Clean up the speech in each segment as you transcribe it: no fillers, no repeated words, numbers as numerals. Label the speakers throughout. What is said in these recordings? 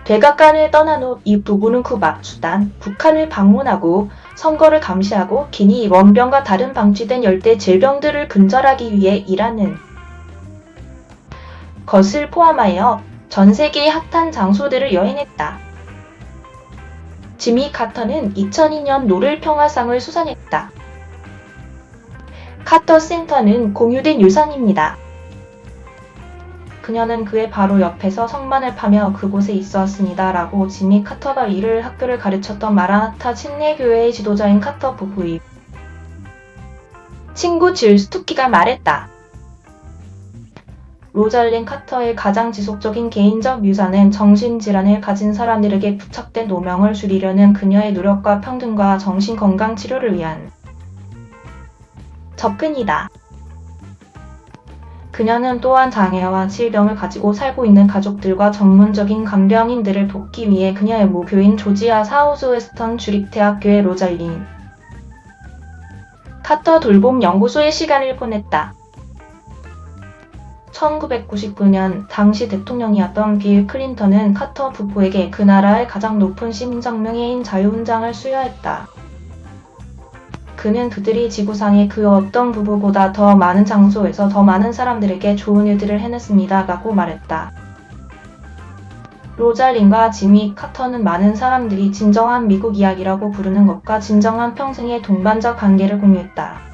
Speaker 1: 백악관을 떠난 후 이 부부는 쿠바, 수단, 북한을 방문하고 선거를 감시하고 기니 원병과 다른 방치된 열대 질병들을 근절하기 위해 일하는 것을 포함하여 전 세계의 핫한 장소들을 여행했다. 지미 카터는 2002년 노벨 평화상을 수상했다. 카터 센터는 공유된 유산입니다. 그녀는 그의 바로 옆에서 성만을 파며 그곳에 있었습니다. 라고 지미 카터가 이를 학교를 가르쳤던 마라나타 침례교회의 지도자인 카터 부부의 친구 질 스투키가 말했다. 로잘린 카터의 가장 지속적인 개인적 묘사는 정신질환을 가진 사람들에게 부착된 노명을 줄이려는 그녀의 노력과 평등과 정신건강 치료를 위한 접근이다. 그녀는 또한 장애와 질병을 가지고 살고 있는 가족들과 전문적인 간병인들을 돕기 위해 그녀의 모교인 조지아 사우스웨스턴 주립대학교의 로잘린 카터 돌봄 연구소에 시간을 보냈다. 1999년 당시 대통령이었던 빌 클린턴은 카터 부부에게 그 나라의 가장 높은 심정명예인 자유훈장을 수여했다. 그는 그들이 지구상의 그 어떤 부부보다 더 많은 장소에서 더 많은 사람들에게 좋은 일들을 해냈습니다. 라고 말했다. 로잘린과 지미 카터는 많은 사람들이 진정한 미국 이야기라고 부르는 것과 진정한 평생의 동반자 관계를 공유했다.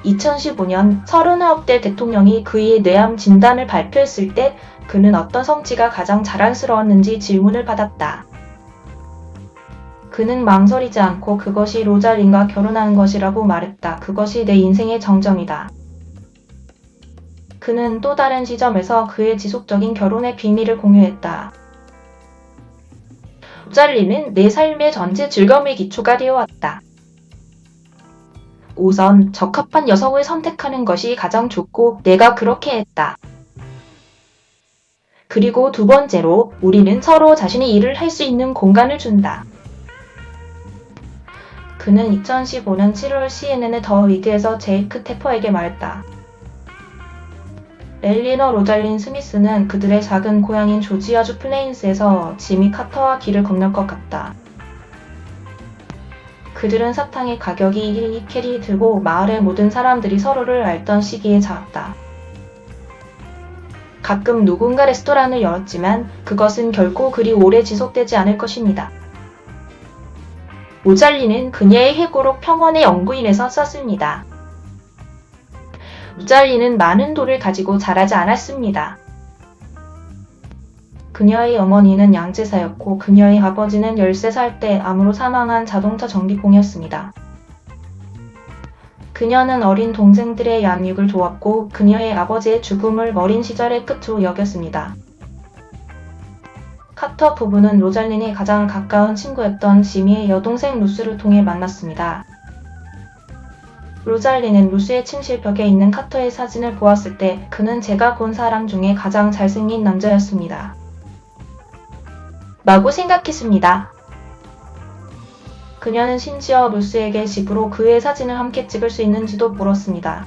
Speaker 1: 2015년 39대 대통령이 그의 뇌암 진단을 발표했을 때 그는 어떤 성취가 가장 자랑스러웠는지 질문을 받았다. 그는 망설이지 않고 그것이 로잘린과 결혼하는 것이라고 말했다. 그것이 내 인생의 정점이다. 그는 또 다른 시점에서 그의 지속적인 결혼의 비밀을 공유했다. 로잘린은 내 삶의 전체 즐거움의 기초가 되어왔다. 우선 적합한 여성을 선택하는 것이 가장 좋고 내가 그렇게 했다. 그리고 두 번째로 우리는 서로 자신의 일을 할 수 있는 공간을 준다. 그는 2015년 7월 CNN의 더 위드에서 제이크 테퍼에게 말했다. 엘리너 로잘린 스미스는 그들의 작은 고향인 조지아주 플레인스에서 지미 카터와 길을 건널 것 같다. 그들은 사탕의 가격이 1캐리 들고 마을의 모든 사람들이 서로를 알던 시기에 자랐다. 가끔 누군가 레스토랑을 열었지만 그것은 결코 그리 오래 지속되지 않을 것입니다. 로잘린은 그녀의 해고록 평원의 연구인에서 썼습니다. 로잘린은 많은 돈을 가지고 자라지 않았습니다. 그녀의 어머니는 양제사였고 그녀의 아버지는 13살 때 암으로 사망한 자동차 정비공이었습니다. 그녀는 어린 동생들의 양육을 도왔고 그녀의 아버지의 죽음을 어린 시절의 끝으로 여겼습니다. 카터 부부는 로잘린의 가장 가까운 친구였던 지미의 여동생 루스를 통해 만났습니다. 로잘린은 루스의 침실벽에 있는 카터의 사진을 보았을 때 그는 제가 본 사람 중에 가장 잘생긴 남자였습니다. 라고 생각했습니다. 그녀는 심지어 루스에게 집으로 그의 사진을 함께 찍을 수 있는지도 물었습니다.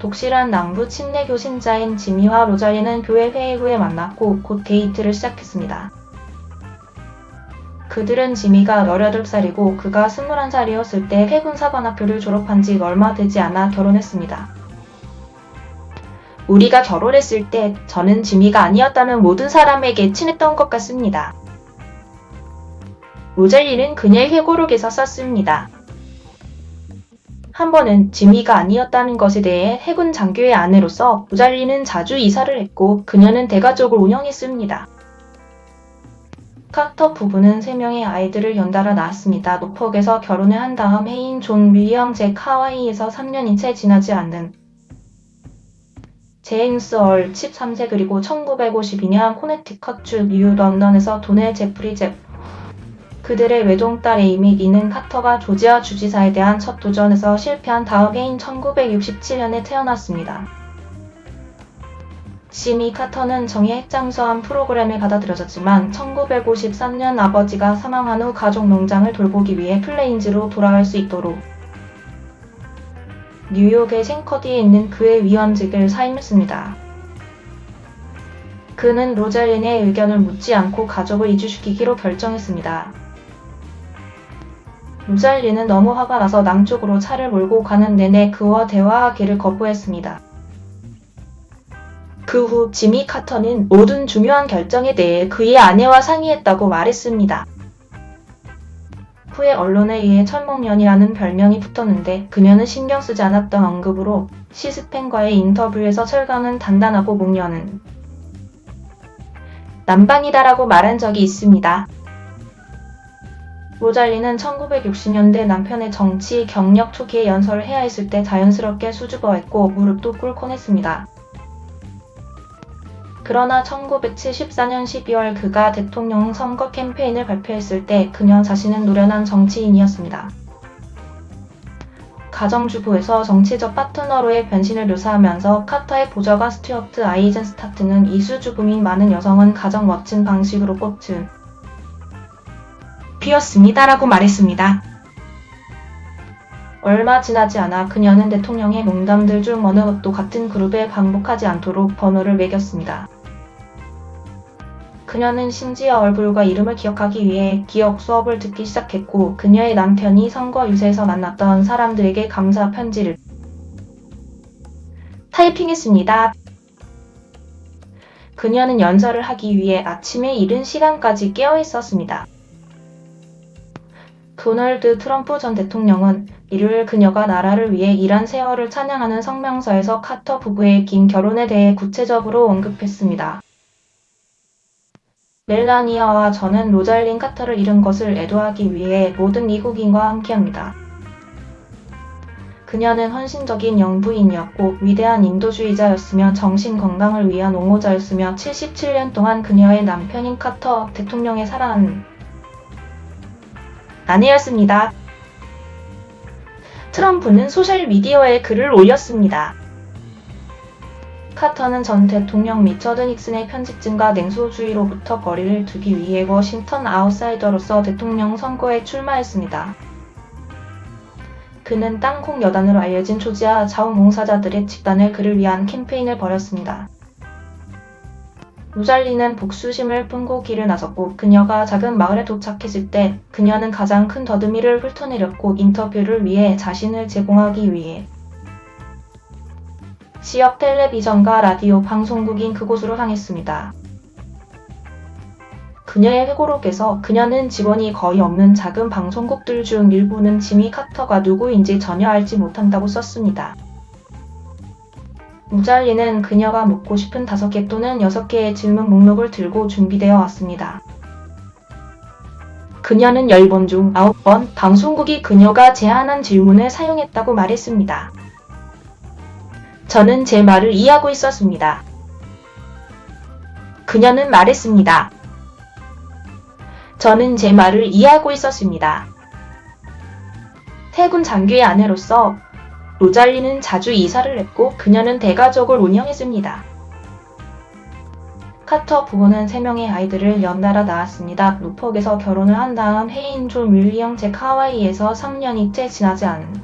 Speaker 1: 독실한 남부 침례교 신자인 지미와 로잘린은 교회 회의 후에 만났고 곧 데이트를 시작했습니다. 그들은 지미가 18살이고 그가 21살이었을 때 해군사관학교를 졸업한 지 얼마 되지 않아 결혼했습니다. 우리가 결혼했을 때 저는 지미가 아니었다면 모든 사람에게 친했던 것 같습니다. 로잘린은 그녀의 회고록에서 썼습니다. 한 번은 지미가 아니었다는 것에 대해 해군 장교의 아내로서 로잘린은 자주 이사를 했고 그녀는 대가족을 운영했습니다. 카터 부부는 3명의 아이들을 연달아 낳았습니다. 노폭에서 결혼을 한 다음 해인 존 윌리엄 잭 하와이에서 3년이 채 지나지 않는 제임스 얼 13세 그리고 1952년 코네티컷주 뉴 런던에서 도넬 제프리 잭 그들의 외동딸 에이미 리는 카터가 조지아 주지사에 대한 첫 도전에서 실패한 다음 해인 1967년에 태어났습니다. 지미 카터는 정의 핵잠수함 프로그램에 받아들여졌지만 1953년 아버지가 사망한 후 가족 농장을 돌보기 위해 플레인즈로 돌아갈 수 있도록 뉴욕의 생커디에 있는 그의 위원직을 사임했습니다. 그는 로잘린의 의견을 묻지 않고 가족을 이주시키기로 결정했습니다. 로잘린은 너무 화가 나서 남쪽으로 차를 몰고 가는 내내 그와 대화하기를 거부했습니다. 그 후 지미 카터는 모든 중요한 결정에 대해 그의 아내와 상의했다고 말했습니다. 후에 언론에 의해 철목년이라는 별명이 붙었는데 그녀는 신경 쓰지 않았던 언급으로 시스펜과의 인터뷰에서 철강은 단단하고 목련은 남방이다라고 말한 적이 있습니다. 로잘린은 1960년대 남편의 정치 경력 초기에 연설을 해야 했을 때 자연스럽게 수줍어했고 무릎도 꿇곤 했습니다. 그러나 1974년 12월 그가 대통령 선거 캠페인을 발표했을 때 그녀 자신은 노련한 정치인이었습니다. 가정주부에서 정치적 파트너로의 변신을 묘사하면서 카터의 보좌관 스튜어트 아이젠스타트는 이수주부민 많은 여성은 가장 멋진 방식으로 꽃을 피웠습니다라고 말했습니다. 얼마 지나지 않아 그녀는 대통령의 농담들 중 어느 것도 같은 그룹에 반복하지 않도록 번호를 매겼습니다. 그녀는 심지어 얼굴과 이름을 기억하기 위해 기억 수업을 듣기 시작했고 그녀의 남편이 선거 유세에서 만났던 사람들에게 감사 편지를 타이핑했습니다. 그녀는 연설을 하기 위해 아침에 이른 시간까지 깨어 있었습니다. 도널드 트럼프 전 대통령은 일요일 그녀가 나라를 위해 일한 세월을 찬양하는 성명서에서 카터 부부의 긴 결혼에 대해 구체적으로 언급했습니다. 멜라니아와 저는 로잘린 카터를 잃은 것을 애도하기 위해 모든 미국인과 함께합니다. 그녀는 헌신적인 영부인이었고 위대한 인도주의자였으며 정신 건강을 위한 옹호자였으며 77년 동안 그녀의 남편인 카터 대통령의 사랑하는 아내였습니다. 트럼프는 소셜미디어에 글을 올렸습니다. 카터는 전 대통령 리처드 닉슨의 편집증과 냉소주의로부터 거리를 두기 위해 워싱턴 아웃사이더로서 대통령 선거에 출마했습니다. 그는 땅콩 여단으로 알려진 조지아 자원봉사자들의 집단을 그를 위한 캠페인을 벌였습니다. 로잘린은 복수심을 품고 길을 나섰고 그녀가 작은 마을에 도착했을 때 그녀는 가장 큰 더듬이를 훑어내렸고 인터뷰를 위해 자신을 제공하기 위해 지역 텔레비전과 라디오 방송국인 그곳으로 향했습니다. 그녀의 회고록에서 그녀는 직원이 거의 없는 작은 방송국들 중 일부는 지미 카터가 누구인지 전혀 알지 못한다고 썼습니다. 로잘린은 그녀가 묻고 싶은 5개 또는 6개의 질문 목록을 들고 준비되어 왔습니다. 그녀는 10번 중 9번 방송국이 그녀가 제안한 질문을 사용했다고 말했습니다. 저는 제 말을 이해하고 있었습니다. 그녀는 말했습니다. 저는 제 말을 이해하고 있었습니다. 태군 장교의 아내로서 로잘린은 자주 이사를 했고 그녀는 대가족을 운영했습니다. 카터 부부는 3명의 아이들을 연달아 낳았습니다. 루퍽에서 결혼을 한 다음 해인 존 윌리엄 잭 하와이에서 3년이 채 지나지 않은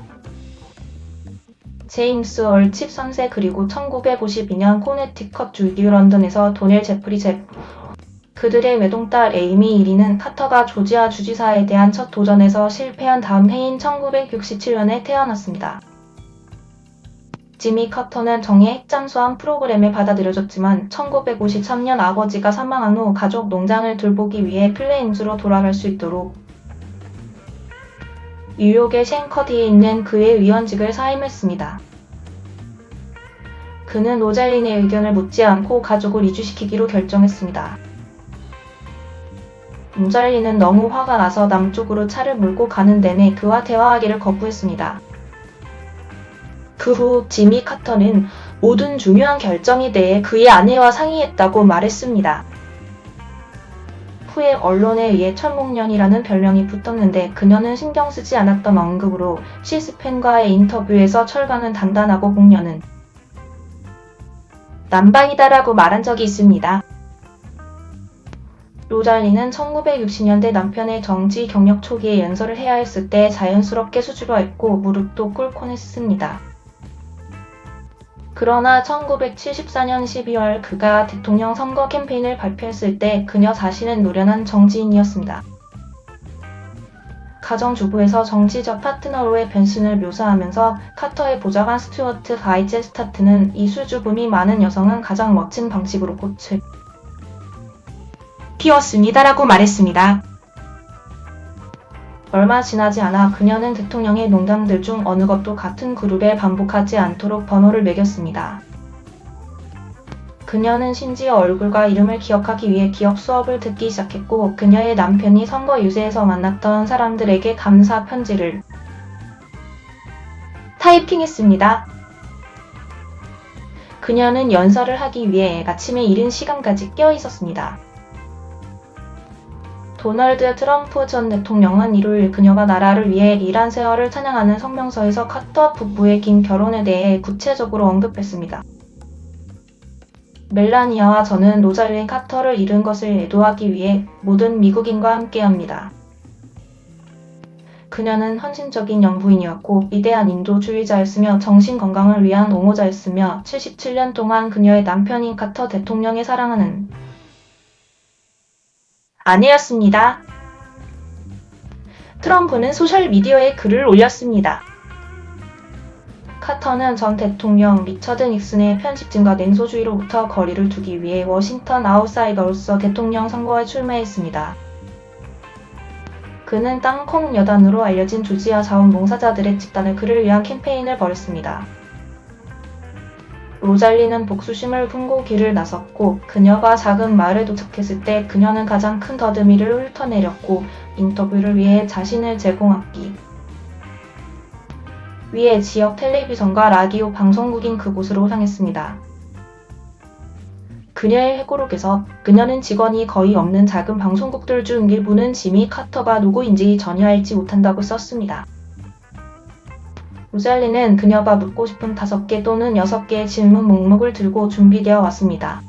Speaker 1: 제임스 얼칩 3세 그리고 1952년 코네티컷주 뉴런던에서 도넬 제프리 잭 그들의 외동딸 에이미 1위는 카터가 조지아 주지사에 대한 첫 도전에서 실패한 다음 해인 1967년에 태어났습니다. 지미 카터는 정예 핵잠수함 프로그램에 받아들여졌지만 1953년 아버지가 사망한 후 가족 농장을 돌보기 위해 플레임즈로 돌아갈 수 있도록 뉴욕의 쉔커디에 있는 그의 위원직을 사임했습니다. 그는 로잘린의 의견을 묻지 않고 가족을 이주시키기로 결정했습니다. 로잘린은 너무 화가 나서 남쪽으로 차를 몰고 가는 내내 그와 대화하기를 거부했습니다. 그 후 지미 카터는 모든 중요한 결정에 대해 그의 아내와 상의했다고 말했습니다. 후에 언론에 의해 철목년이라는 별명이 붙었는데 그녀는 신경 쓰지 않았던 언급으로 시스펜과의 인터뷰에서 철강은 단단하고 목련은 남방이다라고 말한 적이 있습니다. 로잘린은 1960년대 남편의 정치 경력 초기에 연설을 해야 했을 때 자연스럽게 수줍어했고 무릎도 꿇곤 했습니다. 그러나 1974년 12월 그가 대통령 선거 캠페인을 발표했을 때 그녀 자신은 노련한 정치인이었습니다. 가정주부에서 정치적 파트너로의 변신을 묘사하면서 카터의 보좌관 스튜어트 가이제 스타트는 이 수줍음이 많은 여성은 가장 멋진 방식으로 꽃을 피웠습니다라고 말했습니다. 얼마 지나지 않아 그녀는 대통령의 농담들 중 어느 것도 같은 그룹에 반복하지 않도록 번호를 매겼습니다. 그녀는 심지어 얼굴과 이름을 기억하기 위해 기억 수업을 듣기 시작했고 그녀의 남편이 선거 유세에서 만났던 사람들에게 감사 편지를 타이핑했습니다. 그녀는 연설을 하기 위해 아침에 이른 시간까지 깨어 있었습니다. 도널드 트럼프 전 대통령은 일요일 그녀가 나라를 위해 일한 세월을 찬양하는 성명서에서 카터 부부의 긴 결혼에 대해 구체적으로 언급했습니다. 멜라니아와 저는 로잘린 카터를 잃은 것을 애도하기 위해 모든 미국인과 함께합니다. 그녀는 헌신적인 영부인이었고 위대한 인도주의자였으며 정신 건강을 위한 옹호자였으며 77년 동안 그녀의 남편인 카터 대통령의 사랑하는 아내였습니다. 트럼프는 소셜미디어에 글을 올렸습니다. 카터는 전 대통령 리처드 닉슨의 편식증과 냉소주의로부터 거리를 두기 위해 워싱턴 아웃사이더로서 대통령 선거에 출마했습니다. 그는 땅콩 여단으로 알려진 조지아 자원봉사자들의 집단을 그를 위한 캠페인을 벌였습니다. 로잘리는 복수심을 품고 길을 나섰고 그녀가 작은 마을에 도착했을 때 그녀는 가장 큰 더듬이를 훑어내렸고 인터뷰를 위해 자신을 제공하기 위해 지역 텔레비전과 라디오 방송국인 그곳으로 향했습니다. 그녀의 회고록에서 그녀는 직원이 거의 없는 작은 방송국들 중 일부는 지미 카터가 누구인지 전혀 알지 못한다고 썼습니다. 로잘리는 그녀가 묻고 싶은 5개 또는 6개의 질문 목록을 들고 준비되어 왔습니다.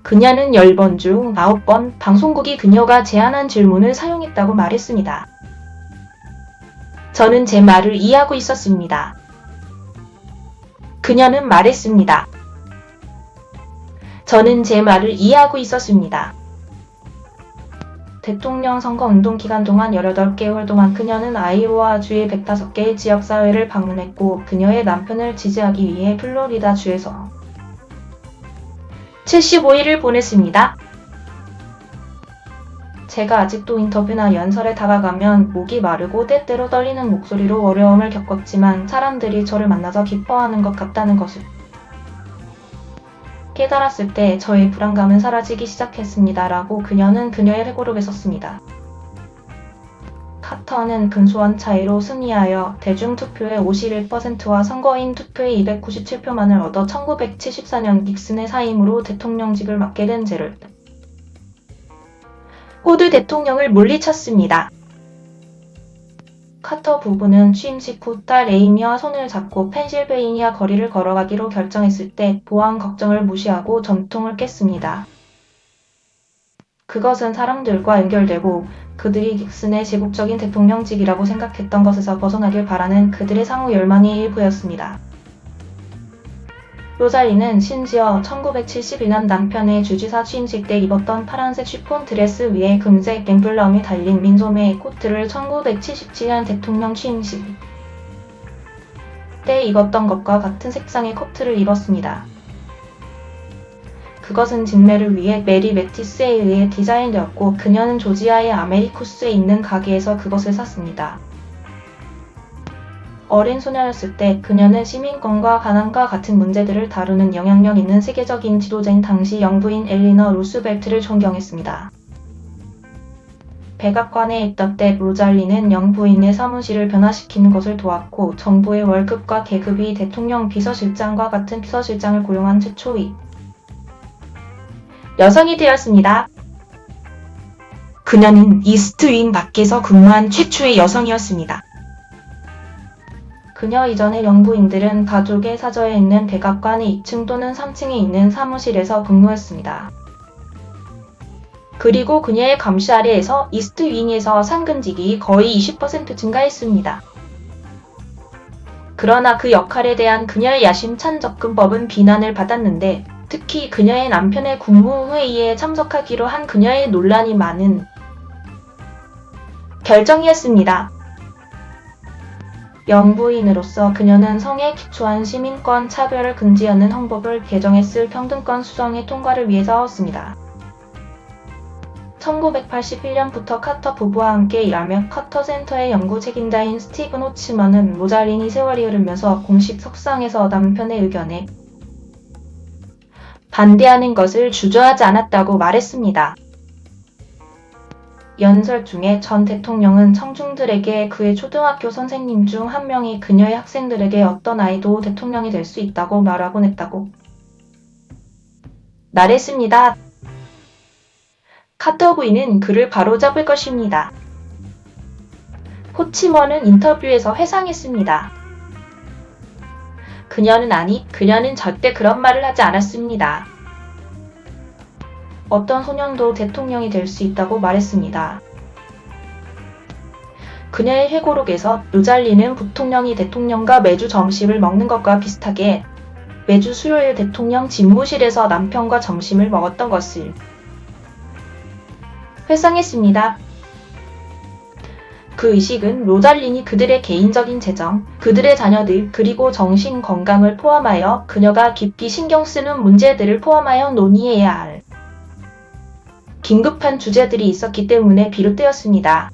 Speaker 1: 그녀는 10번 중 9번 방송국이 그녀가 제안한 질문을 사용했다고 말했습니다. 저는 제 말을 이해하고 있었습니다. 그녀는 말했습니다. 저는 제 말을 이해하고 있었습니다. 대통령 선거 운동 기간 동안 18개월 동안 그녀는 아이오와주의 105개의 지역사회를 방문했고 그녀의 남편을 지지하기 위해 플로리다주에서 75일을 보냈습니다. 제가 아직도 인터뷰나 연설에 다가가면 목이 마르고 때때로 떨리는 목소리로 어려움을 겪었지만 사람들이 저를 만나서 기뻐하는 것 같다는 것을 깨달았을 때 저의 불안감은 사라지기 시작했습니다. 라고 그녀는 그녀의 회고록에 썼습니다. 카터는 근소한 차이로 승리하여 대중투표의 51%와 선거인 투표의 297표만을 얻어 1974년 닉슨의 사임으로 대통령직을 맡게 된 제럴드 포드 대통령을 물리쳤습니다. 카터 부부는 취임식 후 딸 에이미와 손을 잡고 펜실베이니아 거리를 걸어가기로 결정했을 때 보안 걱정을 무시하고 전통을 깼습니다. 그것은 사람들과 연결되고 그들이 닉슨의 제국적인 대통령직이라고 생각했던 것에서 벗어나길 바라는 그들의 상호 열망의 일부였습니다. 로잘리는 심지어 1971년 남편의 주지사 취임식 때 입었던 파란색 쉬폰 드레스 위에 금색 엠블럼이 달린 민소매 코트를 1977년 대통령 취임식 때 입었던 것과 같은 색상의 코트를 입었습니다. 그것은 진매를 위해 메리 매티스에 의해 디자인되었고 그녀는 조지아의 아메리쿠스에 있는 가게에서 그것을 샀습니다. 어린 소녀였을 때 그녀는 시민권과 가난과 같은 문제들을 다루는 영향력 있는 세계적인 지도자인 당시 영부인 엘리너 루스벨트를 존경했습니다. 백악관에 있던 때 로잘리는 영부인의 사무실을 변화시키는 것을 도왔고 정부의 월급과 계급이 대통령 비서실장과 같은 비서실장을 고용한 최초의 여성이 되었습니다. 그녀는 이스트윙 밖에서 근무한 최초의 여성이었습니다. 그녀 이전의 영부인들은 가족의 사저에 있는 백악관의 2층 또는 3층에 있는 사무실에서 근무했습니다. 그리고 그녀의 감시 아래에서 이스트윙에서 상근직이 거의 20% 증가했습니다. 그러나 그 역할에 대한 그녀의 야심찬 접근법은 비난을 받았는데 특히 그녀의 남편의 국무회의에 참석하기로 한 그녀의 논란이 많은 결정이었습니다. 영부인으로서 그녀는 성에 기초한 시민권 차별을 금지하는 헌법을 개정했을 평등권 수정의 통과를 위해 싸웠습니다. 1981년부터 카터 부부와 함께 일하며 카터 센터의 연구 책임자인 스티븐 호치먼은 모자린이 세월이 흐르면서 공식 석상에서 남편의 의견에 반대하는 것을 주저하지 않았다고 말했습니다. 연설 중에 전 대통령은 청중들에게 그의 초등학교 선생님 중 한 명이 그녀의 학생들에게 어떤 아이도 대통령이 될 수 있다고 말하곤 했다고 말했습니다. 카터 부인은 그를 바로잡을 것입니다. 호치먼은 인터뷰에서 회상했습니다. 그녀는 절대 그런 말을 하지 않았습니다. 어떤 소년도 대통령이 될 수 있다고 말했습니다. 그녀의 회고록에서 루잘리는 부통령이 대통령과 매주 점심을 먹는 것과 비슷하게 매주 수요일 대통령 집무실에서 남편과 점심을 먹었던 것을 회상했습니다. 그 의식은 로잘린이 그들의 개인적인 재정, 그들의 자녀들, 그리고 정신 건강을 포함하여 그녀가 깊이 신경 쓰는 문제들을 포함하여 논의해야 할 긴급한 주제들이 있었기 때문에 비롯되었습니다.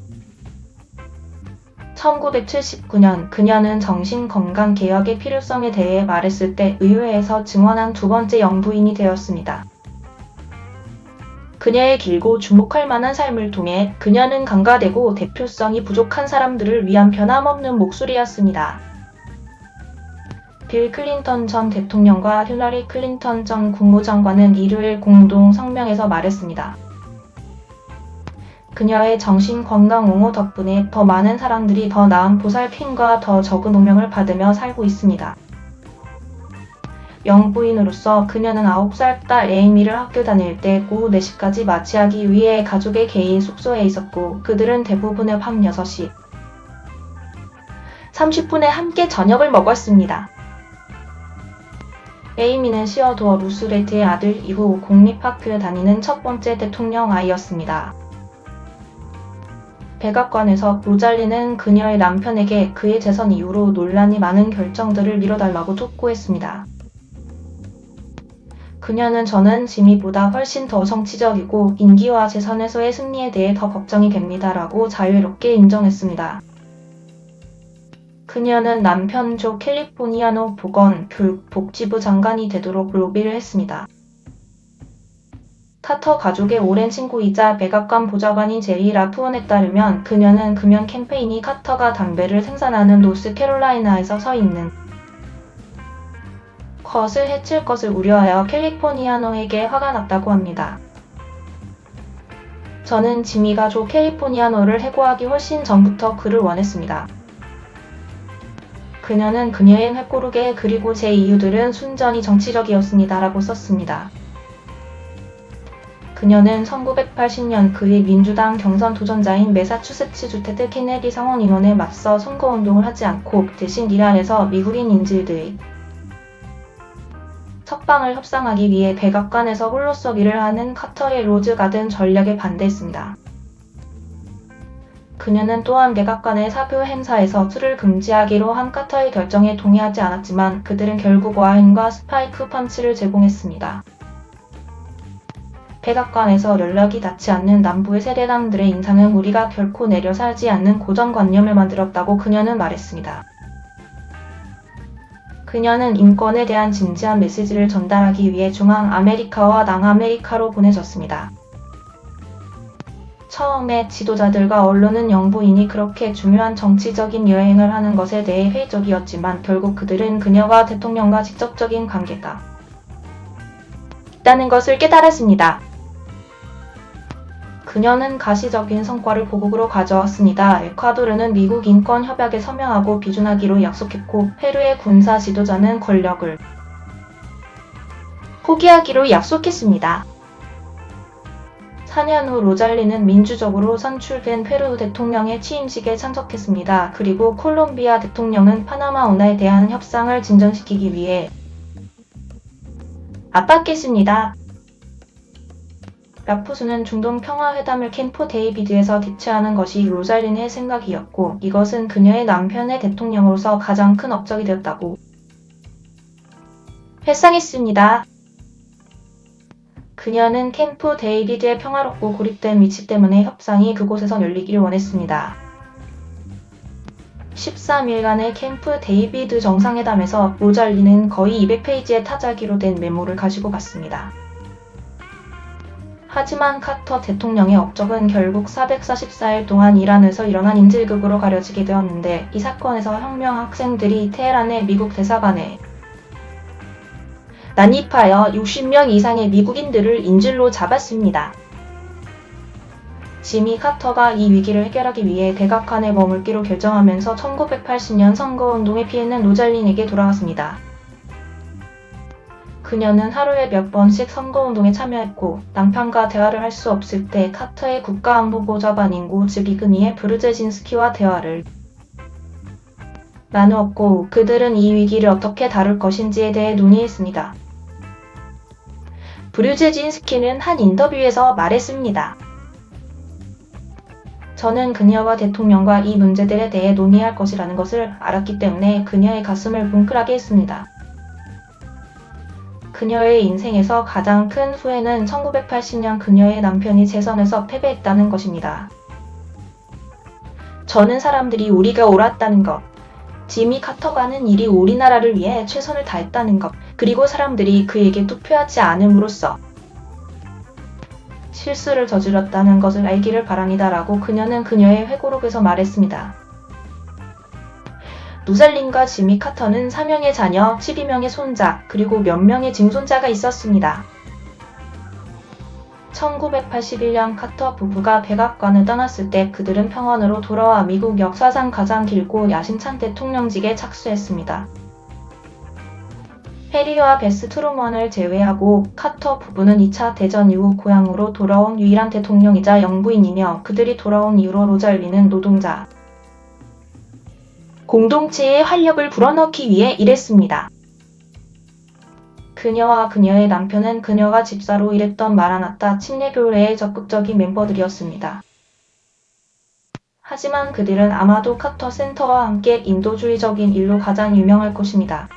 Speaker 1: 1979년 그녀는 정신건강 개혁의 필요성에 대해 말했을 때 의회에서 증언한 두 번째 영부인이 되었습니다. 그녀의 길고 주목할 만한 삶을 통해 그녀는 간과되고 대표성이 부족한 사람들을 위한 변함없는 목소리였습니다. 빌 클린턴 전 대통령과 힐러리 클린턴 전 국무장관은 일요일 공동 성명에서 말했습니다. 그녀의 정신건강 옹호 덕분에 더 많은 사람들이 더 나은 보살핌과 더 적은 오명을 받으며 살고 있습니다. 영부인으로서 그녀는 9살 딸 에이미를 학교 다닐 때 오후 4시까지 맞이하기 위해 가족의 개인 숙소에 있었고 그들은 대부분의 밤 6시 30분에 함께 저녁을 먹었습니다. 에이미는 시어도어 루스벨트의 아들 이후 공립학교에 다니는 첫 번째 대통령 아이였습니다. 백악관에서 로잘리는 그녀의 남편에게 그의 재선 이후로 논란이 많은 결정들을 미뤄달라고 촉구했습니다. 그녀는 저는 지미보다 훨씬 더 정치적이고 임기와 재선에서의 승리에 대해 더 걱정이 됩니다라고 자유롭게 인정했습니다. 그녀는 남편 조 캘리포니아노 보건복지부 장관이 되도록 로비를 했습니다. 카터 가족의 오랜 친구이자 백악관 보좌관인 제리 라프온에 따르면 그녀는 금연 캠페인이 카터가 담배를 생산하는 노스캐롤라이나에서 서 있는 것을 해칠 것을 우려하여 캘리포니아노에게 화가 났다고 합니다. 저는 지미가 조 캘리포니아노를 해고하기 훨씬 전부터 그를 원했습니다. 그녀는 그녀의 회고록에 그리고 제 이유들은 순전히 정치적이었습니다라고 썼습니다. 그녀는 1980년 그의 민주당 경선 도전자인 매사추세츠 테드 케네디 상원 의원에 맞서 선거운동을 하지 않고 대신 일 안에서 미국인 인질들의 석방을 협상하기 위해 백악관에서 홀로서 일을 하는 카터의 로즈 가든 전략에 반대했습니다. 그녀는 또한 백악관의 사교 행사에서 술을 금지하기로 한 카터의 결정에 동의하지 않았지만 그들은 결국 와인과 스파이크 펀치를 제공했습니다. 백악관에서 연락이 닿지 않는 남부의 세대당들의 인상은 우리가 결코 내려 살지 않는 고정관념을 만들었다고 그녀는 말했습니다. 그녀는 인권에 대한 진지한 메시지를 전달하기 위해 중앙 아메리카와 남아메리카로 보내졌습니다. 처음에 지도자들과 언론은 영부인이 그렇게 중요한 정치적인 여행을 하는 것에 대해 회의적이었지만 결국 그들은 그녀와 대통령과 직접적인 관계가 있다는 것을 깨달았습니다. 그녀는 가시적인 성과를 보국으로 가져왔습니다. 에콰도르는 미국 인권 협약에 서명하고 비준하기로 약속했고 페루의 군사 지도자는 권력을 포기하기로 약속했습니다. 4년 후 로잘리는 민주적으로 선출된 페루 대통령의 취임식에 참석했습니다. 그리고 콜롬비아 대통령은 파나마 운하에 대한 협상을 진전시키기 위해 압박했습니다. 라푸스는 중동 평화회담을 캠프 데이비드에서 대체하는 것이 로잘린의 생각이었고 이것은 그녀의 남편의 대통령으로서 가장 큰 업적이 되었다고 회상했습니다. 그녀는 캠프 데이비드의 평화롭고 고립된 위치 때문에 협상이 그곳에서 열리기를 원했습니다. 13일간의 캠프 데이비드 정상회담에서 로잘린은 거의 200페이지의 타자기로 된 메모를 가지고 갔습니다. 하지만 카터 대통령의 업적은 결국 444일 동안 이란에서 일어난 인질극으로 가려지게 되었는데 이 사건에서 혁명 학생들이 테헤란의 미국 대사관에 난입하여 60명 이상의 미국인들을 인질로 잡았습니다. 지미 카터가 이 위기를 해결하기 위해 백악관에 머물기로 결정하면서 1980년 선거운동의 피해는 로잘린에게 돌아왔습니다. 그녀는 하루에 몇 번씩 선거운동에 참여했고 남편과 대화를 할 수 없을 때 카터의 국가안보보좌관인 즉 이그니의 브르제진스키와 대화를 나누었고 그들은 이 위기를 어떻게 다룰 것인지에 대해 논의했습니다. 브르제진스키는 한 인터뷰에서 말했습니다. 저는 그녀와 대통령과 이 문제들에 대해 논의할 것이라는 것을 알았기 때문에 그녀의 가슴을 뭉클하게 했습니다. 그녀의 인생에서 가장 큰 후회는 1980년 그녀의 남편이 재선에서 패배했다는 것입니다. 저는 사람들이 우리가 옳았다는 것, 지미 카터가 하는 일이 우리나라를 위해 최선을 다했다는 것, 그리고 사람들이 그에게 투표하지 않음으로써 실수를 저질렀다는 것을 알기를 바랍니다라고 그녀는 그녀의 회고록에서 말했습니다. 로잘린과 지미 카터는 3명의 자녀, 12명의 손자, 그리고 몇 명의 증손자가 있었습니다. 1981년 카터 부부가 백악관을 떠났을 때 그들은 평원으로 돌아와 미국 역사상 가장 길고 야심찬 대통령직에 착수했습니다. 해리와 베스 트루먼을 제외하고 카터 부부는 2차 대전 이후 고향으로 돌아온 유일한 대통령이자 영부인이며 그들이 돌아온 이후로 로잘린은 노동자 공동체의 활력을 불어넣기 위해 일했습니다. 그녀와 그녀의 남편은 그녀가 집사로 일했던 마라나타 침례교회의 적극적인 멤버들이었습니다. 하지만 그들은 아마도 카터 센터와 함께 인도주의적인 일로 가장 유명할 것입니다.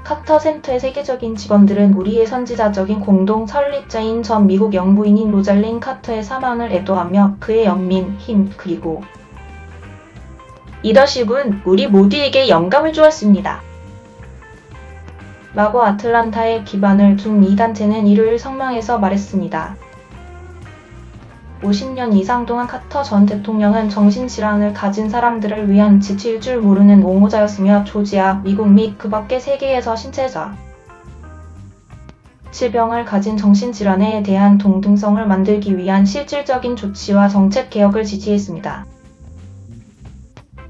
Speaker 1: 카터 센터의 세계적인 직원들은 우리의 선지자적인 공동 설립자인 전 미국 영부인인 로잘린 카터의 사망을 애도하며 그의 연민, 힘, 그리고 리더십은 우리 모두에게 영감을 주었습니다. 라고 아틀란타에 기반을 둔 이 단체는 일요일 성명에서 말했습니다. 50년 이상 동안 카터 전 대통령은 정신질환을 가진 사람들을 위한 지칠 줄 모르는 옹호자였으며 조지아, 미국 및 그 밖의 세계에서 신체적 질병을 가진 정신질환에 대한 동등성을 만들기 위한 실질적인 조치와 정책 개혁을 지지했습니다.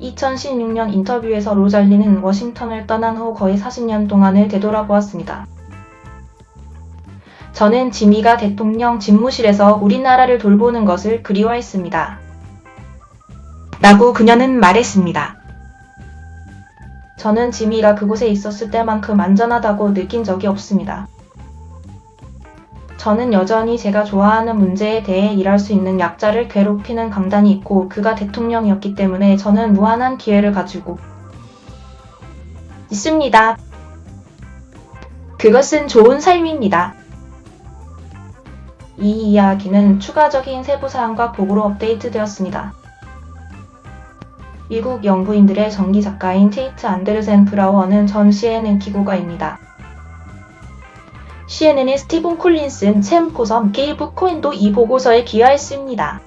Speaker 1: 2016년 인터뷰에서 로잘린은 워싱턴을 떠난 후 거의 40년 동안을 되돌아보았습니다. 저는 지미가 대통령 집무실에서 우리나라를 돌보는 것을 그리워했습니다. 라고 그녀는 말했습니다. 저는 지미가 그곳에 있었을 때만큼 안전하다고 느낀 적이 없습니다. 저는 여전히 제가 좋아하는 문제에 대해 일할 수 있는 약자를 괴롭히는 강단이 있고 그가 대통령이었기 때문에 저는 무한한 기회를 가지고 있습니다. 그것은 좋은 삶입니다. 이 이야기는 추가적인 세부사항과 보고로 업데이트되었습니다. 미국 영부인들의 정기 작가인 테이트 안데르센 브라워는 전 CNN 기고가입니다. CNN의 스티븐 콜린슨, 샘 포섬, 게이브 코엔도 이 보고서에 기여했습니다.